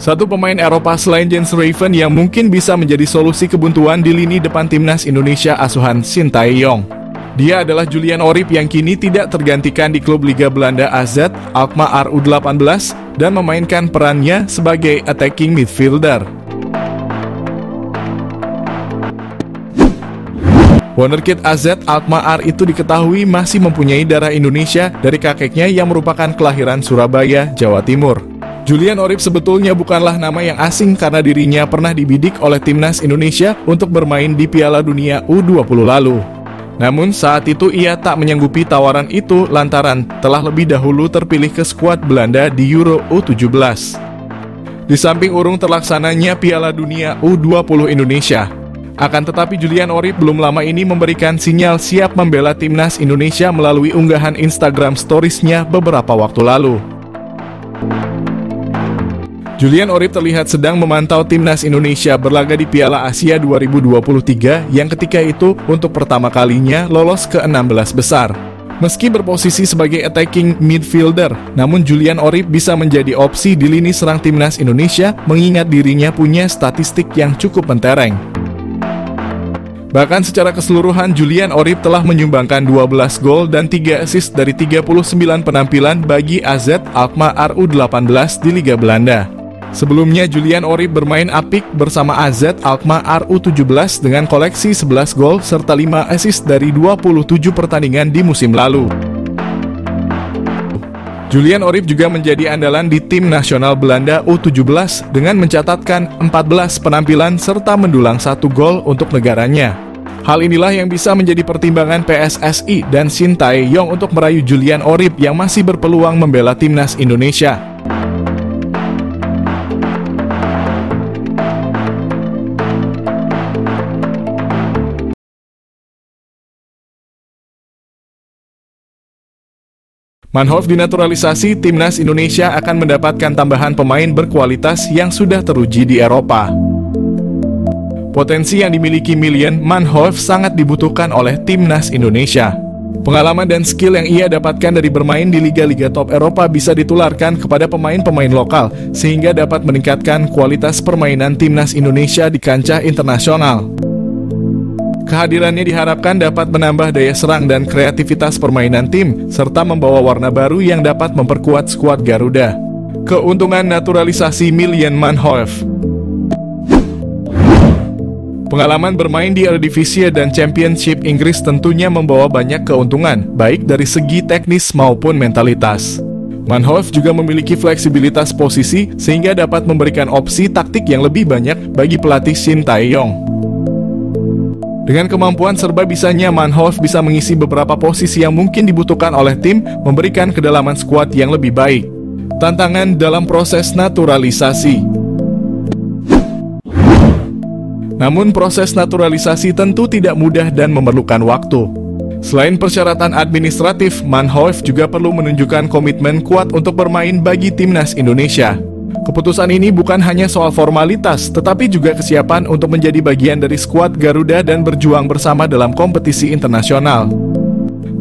Satu pemain Eropa selain Jens Raven yang mungkin bisa menjadi solusi kebuntuan di lini depan timnas Indonesia asuhan Shin Tae-yong. Dia adalah Julian Orip yang kini tidak tergantikan di klub Liga Belanda AZ Alkmaar U18 dan memainkan perannya sebagai attacking midfielder. Wonderkid AZ Alkmaar itu diketahui masih mempunyai darah Indonesia dari kakeknya yang merupakan kelahiran Surabaya, Jawa Timur. Julian Orip sebetulnya bukanlah nama yang asing karena dirinya pernah dibidik oleh timnas Indonesia untuk bermain di Piala Dunia U20 lalu. Namun saat itu ia tak menyanggupi tawaran itu lantaran telah lebih dahulu terpilih ke skuad Belanda di Euro U17. Di samping urung terlaksananya Piala Dunia U20 Indonesia. Akan tetapi Julian Orip belum lama ini memberikan sinyal siap membela timnas Indonesia melalui unggahan Instagram Stories-nya beberapa waktu lalu. Julian Orip terlihat sedang memantau timnas Indonesia berlaga di Piala Asia 2023 yang ketika itu untuk pertama kalinya lolos ke 16 besar. Meski berposisi sebagai attacking midfielder, namun Julian Orip bisa menjadi opsi di lini serang timnas Indonesia mengingat dirinya punya statistik yang cukup mentereng. Bahkan secara keseluruhan Julian Orip telah menyumbangkan 12 gol dan 3 assist dari 39 penampilan bagi AZ Alkmaar U18 di Liga Belanda. Sebelumnya Julian Orip bermain apik bersama AZ Alkmaar U17 dengan koleksi 11 gol serta 5 assist dari 27 pertandingan di musim lalu. Julian Orip juga menjadi andalan di tim nasional Belanda U17 dengan mencatatkan 14 penampilan serta mendulang 1 gol untuk negaranya. Hal inilah yang bisa menjadi pertimbangan PSSI dan Shin Tae-yong untuk merayu Julian Orip yang masih berpeluang membela timnas Indonesia. Manhoef dinaturalisasi, timnas Indonesia akan mendapatkan tambahan pemain berkualitas yang sudah teruji di Eropa. Potensi yang dimiliki Mylian Manhoef sangat dibutuhkan oleh timnas Indonesia. Pengalaman dan skill yang ia dapatkan dari bermain di liga-liga top Eropa bisa ditularkan kepada pemain-pemain lokal, sehingga dapat meningkatkan kualitas permainan timnas Indonesia di kancah internasional. Kehadirannya diharapkan dapat menambah daya serang dan kreativitas permainan tim, serta membawa warna baru yang dapat memperkuat skuad Garuda. Keuntungan naturalisasi Mylian Manhoef. Pengalaman bermain di Eredivisie dan Championship Inggris tentunya membawa banyak keuntungan, baik dari segi teknis maupun mentalitas. Manhoef juga memiliki fleksibilitas posisi, sehingga dapat memberikan opsi taktik yang lebih banyak bagi pelatih Shin Tae-yong. Dengan kemampuan serba bisanya, Manhoef bisa mengisi beberapa posisi yang mungkin dibutuhkan oleh tim, memberikan kedalaman skuad yang lebih baik. Tantangan dalam proses naturalisasi. Namun proses naturalisasi tentu tidak mudah dan memerlukan waktu. Selain persyaratan administratif, Manhoef juga perlu menunjukkan komitmen kuat untuk bermain bagi timnas Indonesia. Keputusan ini bukan hanya soal formalitas, tetapi juga kesiapan untuk menjadi bagian dari skuad Garuda dan berjuang bersama dalam kompetisi internasional.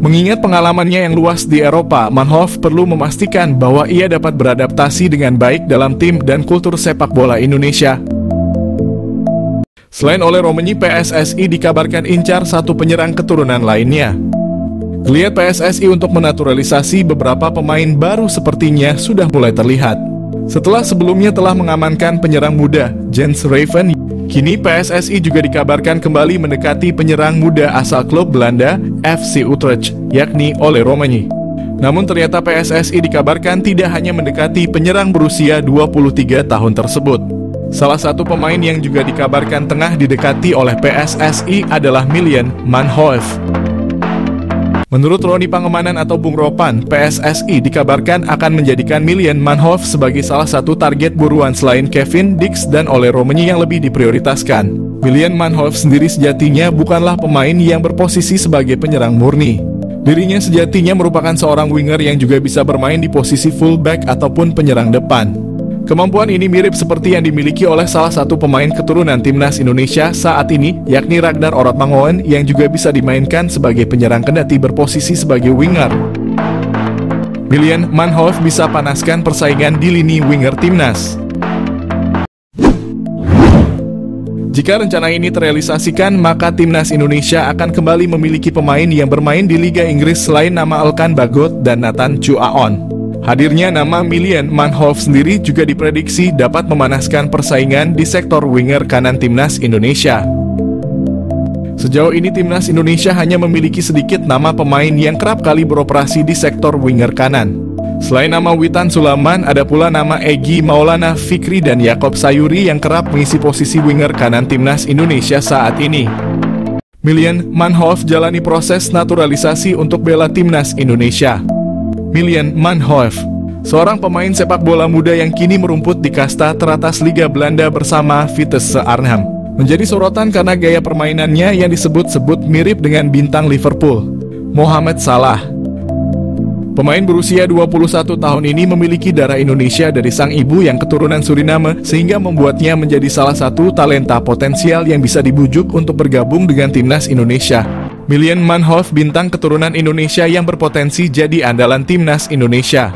Mengingat pengalamannya yang luas di Eropa, Manhoef perlu memastikan bahwa ia dapat beradaptasi dengan baik dalam tim dan kultur sepak bola Indonesia. Selain oleh Romeni, PSSI dikabarkan incar satu penyerang keturunan lainnya. Geliat PSSI untuk menaturalisasi beberapa pemain baru sepertinya sudah mulai terlihat. Setelah sebelumnya telah mengamankan penyerang muda Jens Raven, kini PSSI juga dikabarkan kembali mendekati penyerang muda asal klub Belanda FC Utrecht, yakni Ole Romeni. Namun ternyata PSSI dikabarkan tidak hanya mendekati penyerang berusia 23 tahun tersebut. Salah satu pemain yang juga dikabarkan tengah didekati oleh PSSI adalah Mylian Manhoef. Menurut Roni Pangemanan atau Bung Ropan, PSSI dikabarkan akan menjadikan Mylian Manhoef sebagai salah satu target buruan selain Kevin Dix dan Ole Romeni yang lebih diprioritaskan. Mylian Manhoef sendiri sejatinya bukanlah pemain yang berposisi sebagai penyerang murni. Dirinya sejatinya merupakan seorang winger yang juga bisa bermain di posisi fullback ataupun penyerang depan. Kemampuan ini mirip seperti yang dimiliki oleh salah satu pemain keturunan timnas Indonesia saat ini, yakni Ragnar Orotmangoen yang juga bisa dimainkan sebagai penyerang kendati berposisi sebagai winger. Mylian Manhoef bisa panaskan persaingan di lini winger timnas. Jika rencana ini terrealisasikan, maka timnas Indonesia akan kembali memiliki pemain yang bermain di Liga Inggris selain nama Elkan Bagot dan Nathan Chuaon. Hadirnya nama Milan Manhoef sendiri juga diprediksi dapat memanaskan persaingan di sektor winger kanan timnas Indonesia. Sejauh ini timnas Indonesia hanya memiliki sedikit nama pemain yang kerap kali beroperasi di sektor winger kanan. Selain nama Witan Sulaiman, ada pula nama Egy Maulana Fikri dan Yakob Sayuri yang kerap mengisi posisi winger kanan timnas Indonesia saat ini. Milan Manhoef jalani proses naturalisasi untuk bela timnas Indonesia. Milan Manhoef, seorang pemain sepak bola muda yang kini merumput di kasta teratas Liga Belanda bersama Vitesse Arnhem, menjadi sorotan karena gaya permainannya yang disebut-sebut mirip dengan bintang Liverpool, Mohamed Salah. Pemain berusia 21 tahun ini memiliki darah Indonesia dari sang ibu yang keturunan Suriname, sehingga membuatnya menjadi salah satu talenta potensial yang bisa dibujuk untuk bergabung dengan timnas Indonesia. Milan Manhoef, bintang keturunan Indonesia yang berpotensi jadi andalan timnas Indonesia.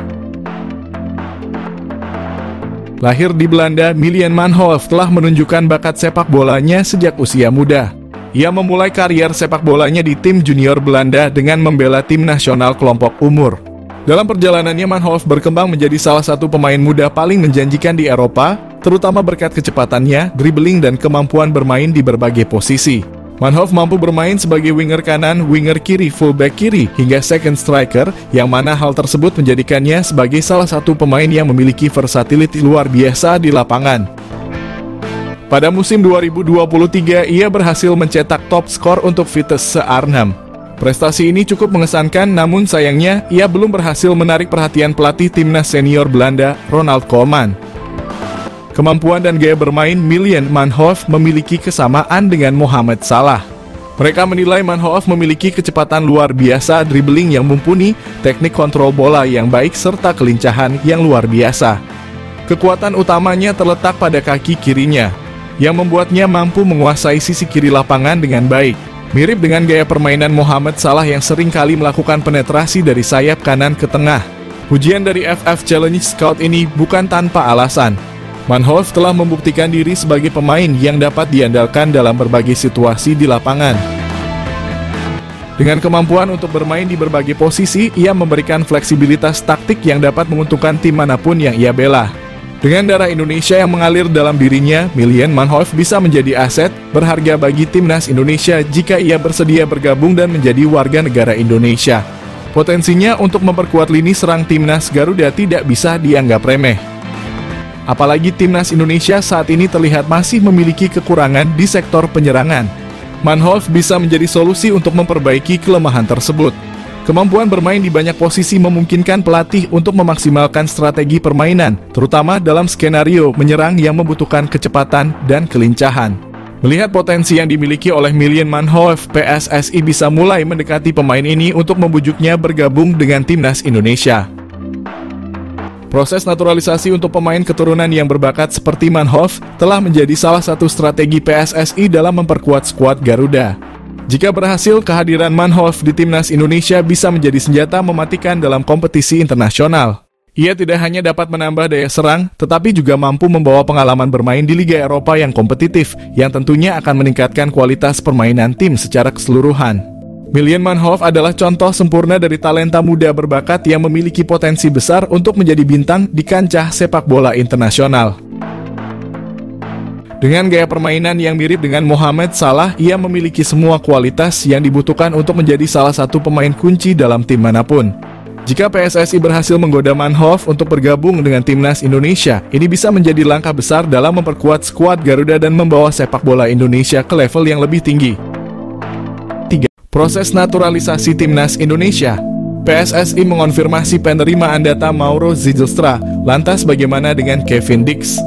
Lahir di Belanda, Milan Manhoef telah menunjukkan bakat sepak bolanya sejak usia muda. Ia memulai karier sepak bolanya di tim junior Belanda dengan membela tim nasional kelompok umur. Dalam perjalanannya, Manhoef berkembang menjadi salah satu pemain muda paling menjanjikan di Eropa, terutama berkat kecepatannya, dribbling dan kemampuan bermain di berbagai posisi. Manhoef mampu bermain sebagai winger kanan, winger kiri, fullback kiri, hingga second striker, yang mana hal tersebut menjadikannya sebagai salah satu pemain yang memiliki versatility luar biasa di lapangan. Pada musim 2023, ia berhasil mencetak top skor untuk Vitesse Arnhem. Prestasi ini cukup mengesankan, namun sayangnya, ia belum berhasil menarik perhatian pelatih timnas senior Belanda, Ronald Koeman. Kemampuan dan gaya bermain Milan Manhoef memiliki kesamaan dengan Mohamed Salah. Mereka menilai Manhoef memiliki kecepatan luar biasa, dribbling yang mumpuni, teknik kontrol bola yang baik, serta kelincahan yang luar biasa. Kekuatan utamanya terletak pada kaki kirinya, yang membuatnya mampu menguasai sisi kiri lapangan dengan baik. Mirip dengan gaya permainan Mohamed Salah yang sering kali melakukan penetrasi dari sayap kanan ke tengah. Pujian dari FF Challenge Scout ini bukan tanpa alasan. Manhoef telah membuktikan diri sebagai pemain yang dapat diandalkan dalam berbagai situasi di lapangan. Dengan kemampuan untuk bermain di berbagai posisi, ia memberikan fleksibilitas taktik yang dapat menguntungkan tim manapun yang ia bela. Dengan darah Indonesia yang mengalir dalam dirinya, Milan Manhoef bisa menjadi aset berharga bagi timnas Indonesia jika ia bersedia bergabung dan menjadi warga negara Indonesia. Potensinya untuk memperkuat lini serang timnas Garuda tidak bisa dianggap remeh. Apalagi timnas Indonesia saat ini terlihat masih memiliki kekurangan di sektor penyerangan. Manhoef bisa menjadi solusi untuk memperbaiki kelemahan tersebut. Kemampuan bermain di banyak posisi memungkinkan pelatih untuk memaksimalkan strategi permainan, terutama dalam skenario menyerang yang membutuhkan kecepatan dan kelincahan. Melihat potensi yang dimiliki oleh Milan Manhoef, PSSI bisa mulai mendekati pemain ini untuk membujuknya bergabung dengan timnas Indonesia. Proses naturalisasi untuk pemain keturunan yang berbakat seperti Manhoef telah menjadi salah satu strategi PSSI dalam memperkuat skuad Garuda. Jika berhasil, kehadiran Manhoef di timnas Indonesia bisa menjadi senjata mematikan dalam kompetisi internasional. Ia tidak hanya dapat menambah daya serang, tetapi juga mampu membawa pengalaman bermain di Liga Eropa yang kompetitif, yang tentunya akan meningkatkan kualitas permainan tim secara keseluruhan. Milan Manhoef adalah contoh sempurna dari talenta muda berbakat yang memiliki potensi besar untuk menjadi bintang di kancah sepak bola internasional. Dengan gaya permainan yang mirip dengan Mohamed Salah, ia memiliki semua kualitas yang dibutuhkan untuk menjadi salah satu pemain kunci dalam tim manapun. Jika PSSI berhasil menggoda Manhoef untuk bergabung dengan timnas Indonesia, ini bisa menjadi langkah besar dalam memperkuat skuad Garuda dan membawa sepak bola Indonesia ke level yang lebih tinggi. Proses naturalisasi timnas Indonesia. PSSI mengonfirmasi penerimaan data Mauro Zijlstra. Lantas bagaimana dengan Kevin Dix?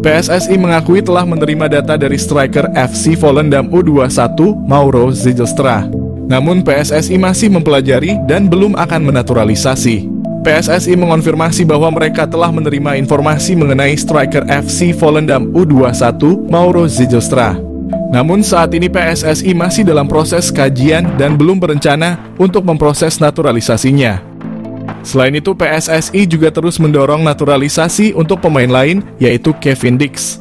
PSSI mengakui telah menerima data dari striker FC Volendam U21 Mauro Zijlstra. Namun PSSI masih mempelajari dan belum akan menaturalisasi. PSSI mengonfirmasi bahwa mereka telah menerima informasi mengenai striker FC Volendam U21 Mauro Zijlstra. Namun saat ini PSSI masih dalam proses kajian dan belum berencana untuk memproses naturalisasinya. Selain itu, PSSI juga terus mendorong naturalisasi untuk pemain lain, yaitu Kevin Dix.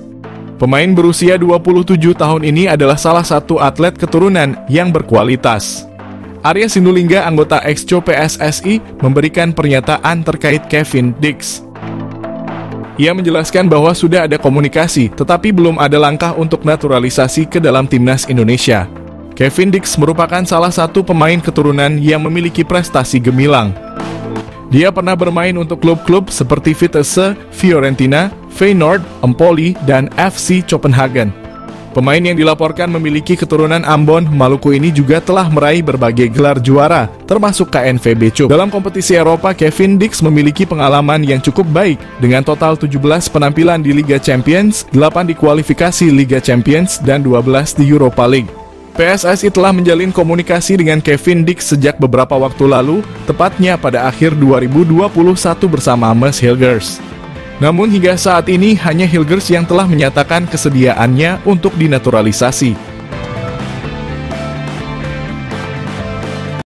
Pemain berusia 27 tahun ini adalah salah satu atlet keturunan yang berkualitas. Arya Sinulinga, anggota Exco PSSI, memberikan pernyataan terkait Kevin Dix. Ia menjelaskan bahwa sudah ada komunikasi, tetapi belum ada langkah untuk naturalisasi ke dalam timnas Indonesia. Kevin Dix merupakan salah satu pemain keturunan yang memiliki prestasi gemilang. Dia pernah bermain untuk klub-klub seperti Vitesse, Fiorentina, Feyenoord, Empoli, dan FC Copenhagen. Pemain yang dilaporkan memiliki keturunan Ambon, Maluku ini juga telah meraih berbagai gelar juara, termasuk KNVB Cup. Dalam kompetisi Eropa, Kevin Dix memiliki pengalaman yang cukup baik, dengan total 17 penampilan di Liga Champions, 8 di kualifikasi Liga Champions, dan 12 di Europa League. PSSI telah menjalin komunikasi dengan Kevin Dix sejak beberapa waktu lalu, tepatnya pada akhir 2021 bersama Mees Hilgers. Namun hingga saat ini hanya Hilgers yang telah menyatakan kesediaannya untuk dinaturalisasi.